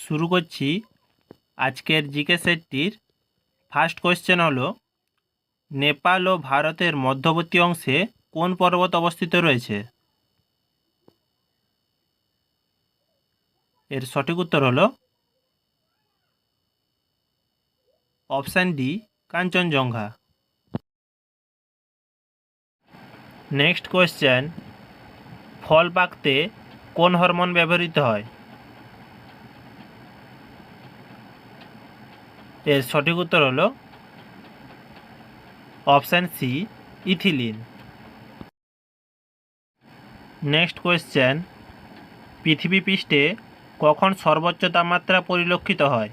শুরু করছি আজকের জিকে সেটটির ফার্স্ট কোয়েশ্চেন হলো নেপাল ও ভারতের মধ্যবর্তী অংশে কোন পর্বত অবস্থিত রয়েছে? এর সঠিক উত্তর হলো option D, Kanchenjunga. Next question, ফল পাকতে কোন হরমোন ব্যবহৃত হয়? এর সঠিক উত্তর হলো option C, ethylene. Next question, পৃথিবী পৃষ্ঠে কখন সর্বোচ্চ তাপমাত্রা পরিলক্ষিত হয়?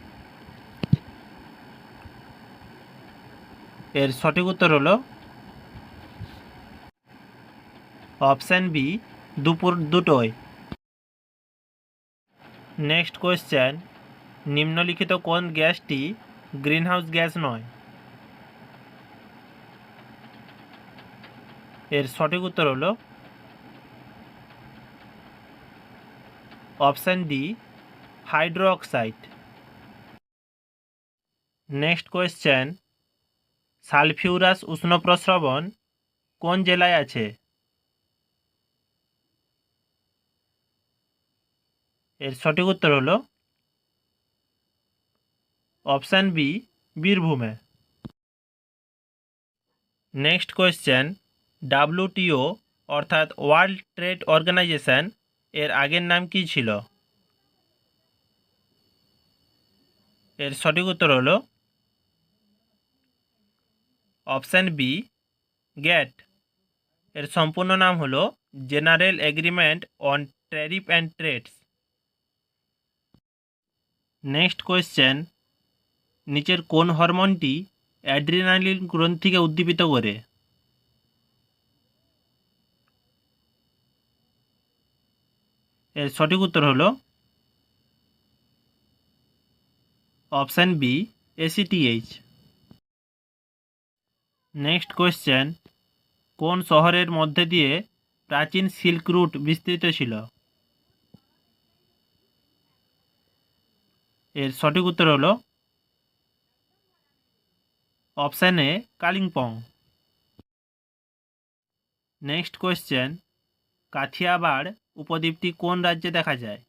এর সঠিক উত্তর হলো অপশান বি, দুপুর দুটোয়। নেক্সট কোয়েশ্চেন, নিম্নলিখিত কোন গ্যাসটি গ্রিনহাউস গ্যাস নয়? এর সঠিক উত্তর হলো option D, hydro oxide. Next question, sulphurous উষ্ণ প্রস্রবণ কোন জেলায় আছে? এর সঠিক উত্তর হলো অপশান বি, বীরভূমে। নেক্সট কোয়েশ্চেন, ডাব্লিউটিও অর্থাৎ ওয়ার্ল্ড ট্রেড অর্গানাইজেশন এর আগের নাম কী ছিল? এর সঠিক উত্তর হলো অপশান বি, গ্যাট। এর সম্পূর্ণ নাম হলো general agreement on tariff and trades. Next question, নিচের কোন হরমোনটি অ্যাড্রিনালিন গ্রন্থিকে উদ্দীপিত করে? এর সঠিক উত্তর হলো option B, ACTH. Next question, কোন শহরের মধ্যে দিয়ে প্রাচীন সিল্ক রুট বিস্তৃত ছিল? এর সঠিক উত্তর হলো option A, Kalimpong. Next question, Kathiawar উপদ্বীপটি কোন রাজ্যে দেখা যায়?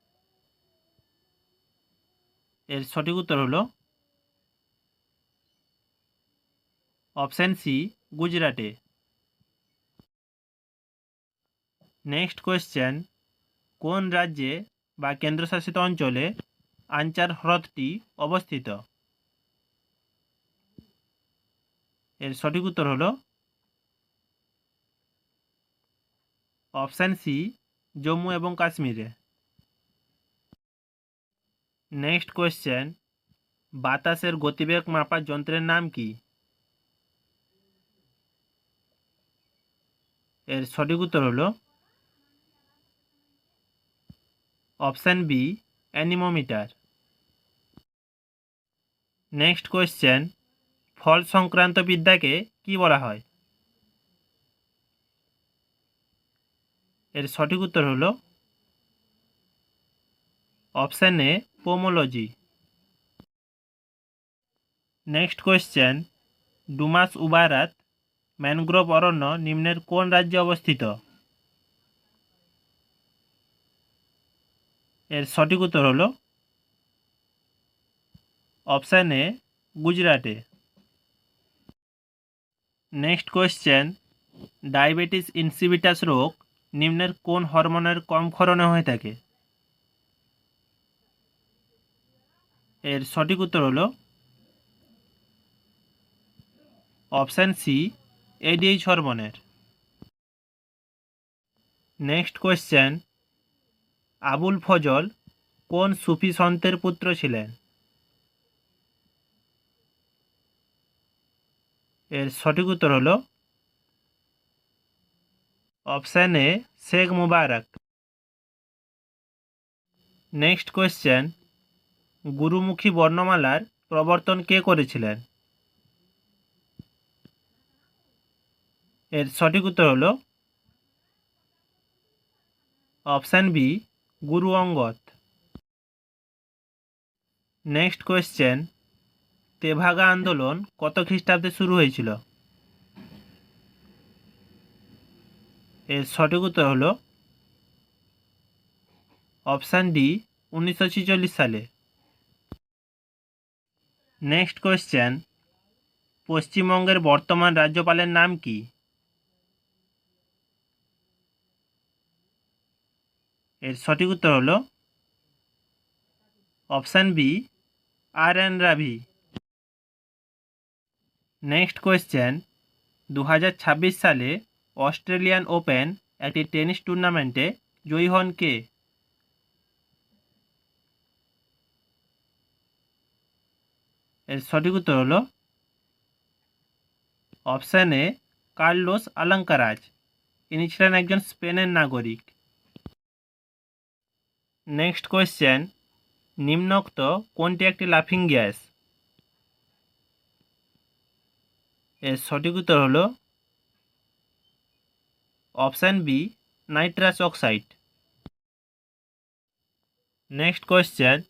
এর সঠিক উত্তর হলো অপশান সি, গুজরাটে। নেক্সট কোয়েশ্চেন, কোন রাজ্যে বা কেন্দ্রশাসিত অঞ্চলে আনচার হ্রদটি অবস্থিত? এর সঠিক উত্তর হলো অপশান সি, জম্মু এবং কাশ্মীরে। নেক্সট কোয়েশ্চেন, বাতাসের গতিবেগ মাপার যন্ত্রের নাম কি? এর সঠিক উত্তর হলো option B, anemometer. Next question, ফল সংক্রান্ত বিদ্যাকে কি বলা হয়? এর সঠিক উত্তর হলো option A, pomology. Next question, Dumas Ubharat mangrove অরণ্য নিম্নের কোন রাজ্যে অবস্থিত? এর সঠিক উত্তর হলো অপশান এ, গুজরাটে। নেক্সট কোয়েশ্চেন, ডায়াবেটিস ইনসিপিটাস রোগ নিম্নের কোন হরমোনের কম ক্ষরণে হয়ে থাকে? এর সঠিক উত্তর হলো অপশান সি, এডিএইচ হরমোনের। নেক্সট কোয়েশ্চেন, আবুল ফজল কোন সুফি সন্তের পুত্র ছিলেন? এর সঠিক উত্তর হলো option A, Sheikh Mubarak. Next question, Gurmukhi বর্ণমালার প্রবর্তন কে করেছিলেন? এর সঠিক উত্তর হলো অপশান বি, গুরু অঙ্গদ। নেক্সট কোয়েশ্চেন, তেভাগা আন্দোলন কত খ্রিস্টাব্দে শুরু হয়েছিল? এর সঠিক উত্তর হলো অপশান ডি, 1946 সালে। নেক্সট কোয়েশ্চেন, পশ্চিমবঙ্গের বর্তমান রাজ্যপালের নাম কি? এর সঠিক উত্তর হলো অপশান বি, আর এন রাভি। নেক্সট কোয়েশ্চেন, 2026 সালে অস্ট্রেলিয়ান ওপেন একটি টেনিস টুর্নামেন্টে জয়ী হন কে? এর সঠিক উত্তর হলো অপশান এ, কার্লোস আলাঙ্কারাজ। ইনি ছিলেন একজন স্পেনের নাগরিক। নেক্সট কোয়েশ্চেন, নিম্নোক্ত কোনটি একটি লাফিং গ্যাস? এর সঠিক উত্তর হলো option B, nitrous oxide. Next question,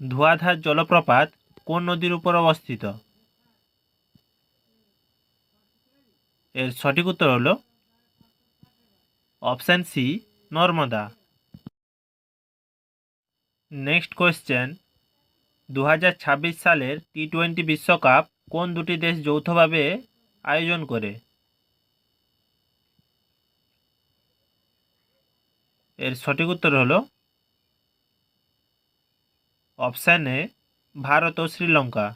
Dhuandhar জলপ্রপাত কোন নদীর উপর অবস্থিত? এর সঠিক উত্তর হলো option C, Narmada. Next question, 2026 সালের টি-20 বিশ্বকাপ কোন দুটি দেশ যৌথভাবে আয়োজন করে? এর সঠিক উত্তর হলো অপশান এ, ভারত ও শ্রীলঙ্কা।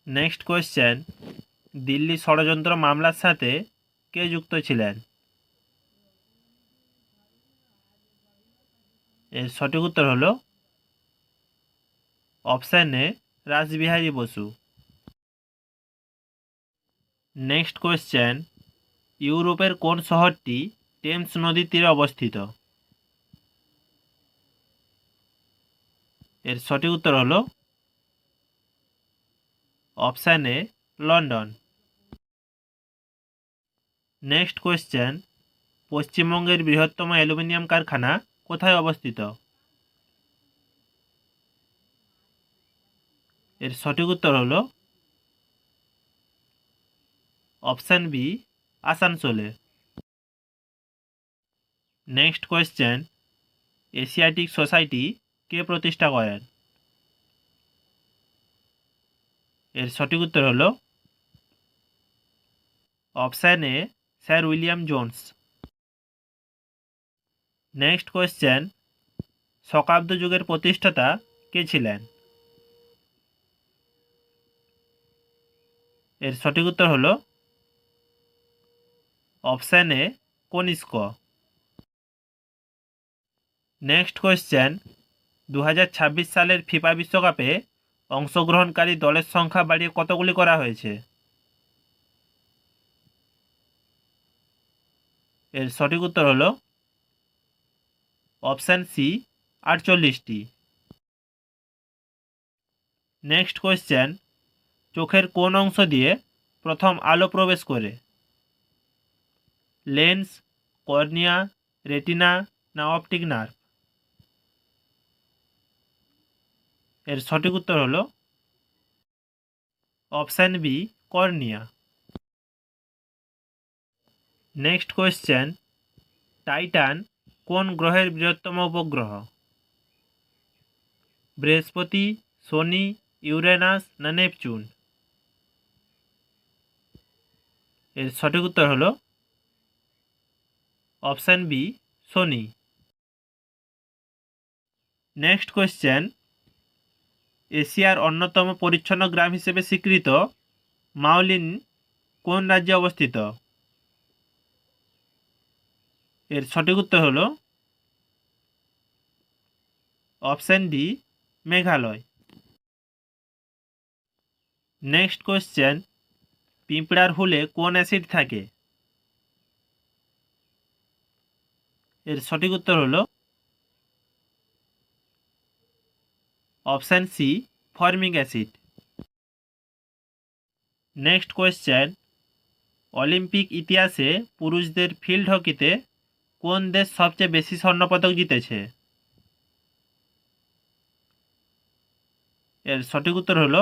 নেক্সট কোয়েশ্চেন, দিল্লি ষড়যন্ত্র মামলার সাথে কে যুক্ত ছিলেন? এর সঠিক উত্তর হলো option A, Rash Behari Bose. Next question, ইউরোপের কোন শহরটি টেমস নদীর তীরে অবস্থিত? এর সঠিক উত্তর হলো অপশান এ, লন্ডন। নেক্সট কোয়েশ্চেন, পশ্চিমবঙ্গের বৃহত্তম অ্যালুমিনিয়াম কারখানা কোথায় অবস্থিত? এর সঠিক উত্তর হলো অপশান বি, আসানসোলে। নেক্সট কোয়েশ্চেন, এশিয়াটিক সোসাইটি কে প্রতিষ্ঠা করেন? এর সঠিক উত্তর হলো option A, sir William Jones. Next question, শকাব্দ যুগের প্রতিষ্ঠাতা কে ছিলেন? এর সঠিক উত্তর হলো option A, Kanishka. Next question, 2026 সালের ফিফা বিশ্বকাপে অংশগ্রহণকারী দলের সংখ্যা বাড়িয়ে কতগুলি করা হয়েছে? এর সঠিক উত্তর হলো অপশান সি, 48টি। নেক্সট কোয়েশ্চেন, চোখের কোন অংশ দিয়ে প্রথম আলো প্রবেশ করে? লেন্স, কর্নিয়া, রেটিনা না অপটিক নার্ভ? এর সঠিক উত্তর হলো option B, cornea. Next question, Titan কোন গ্রহের বৃহত্তম উপগ্রহ? বৃহস্পতি, শনি, ইউরেনাস না নেপচুন? এর সঠিক উত্তর হলো অপশান বি, শনি। নেক্সট কোয়েশ্চেন, এশিয়ার অন্যতম পরিচ্ছন্ন গ্রাম হিসেবে স্বীকৃত মাওলিন কোন রাজ্যে অবস্থিত? এর সঠিক উত্তর হলো option D, Meghalaya. Next question, পিঁপড়ার হুলে কোন অ্যাসিড থাকে? এর সঠিক উত্তর হলো option C, formic acid. Next question, Olympic ইতিহাসে পুরুষদের ফিল্ড হকিতে কোন দেশ সবচেয়ে বেশি স্বর্ণপদক জিতেছে? এর সঠিক উত্তর হলো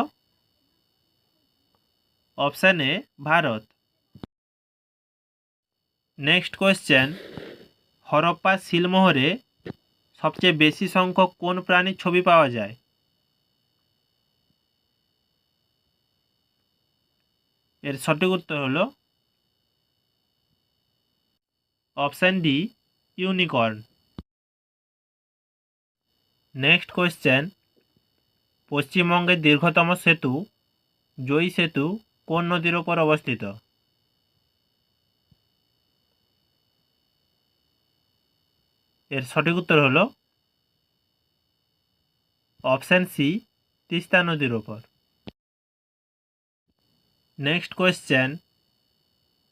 option A Bharat. Next question, Harappa সিলমোহরে সবচেয়ে বেশি সংখ্যক কোন প্রাণীর ছবি পাওয়া যায়? এর সঠিক উত্তর হলো option D unicorn. Next question, পশ্চিমবঙ্গের দীর্ঘতম সেতু জয়ী সেতু কোন নদীর ওপর অবস্থিত? এর সঠিক উত্তর হলো অপশান সি তিস্তা নদীর ওপর। নেক্সট কোয়েশ্চেন,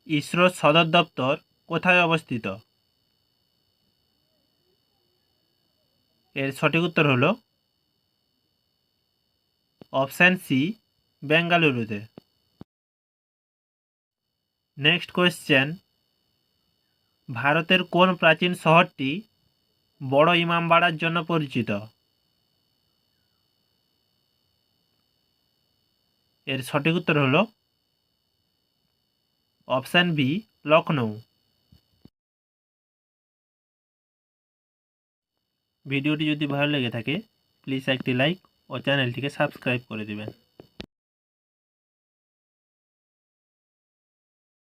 ইসরোর সদর দপ্তর কোথায় অবস্থিত? এর সঠিক উত্তর হলো অপশান সি বেঙ্গালুরুতে। নেক্সট কোয়েশ্চেন, ভারতের কোন প্রাচীন শহরটি বড় ইমামবাড়ার জন্য পরিচিত? এর সঠিক উত্তর হলো অপশান বি লখনৌ। ভিডিওটি যদি ভালো লেগে থাকে প্লিজ একটি লাইক ও চ্যানেলটিকে সাবস্ক্রাইব করে দেবেন।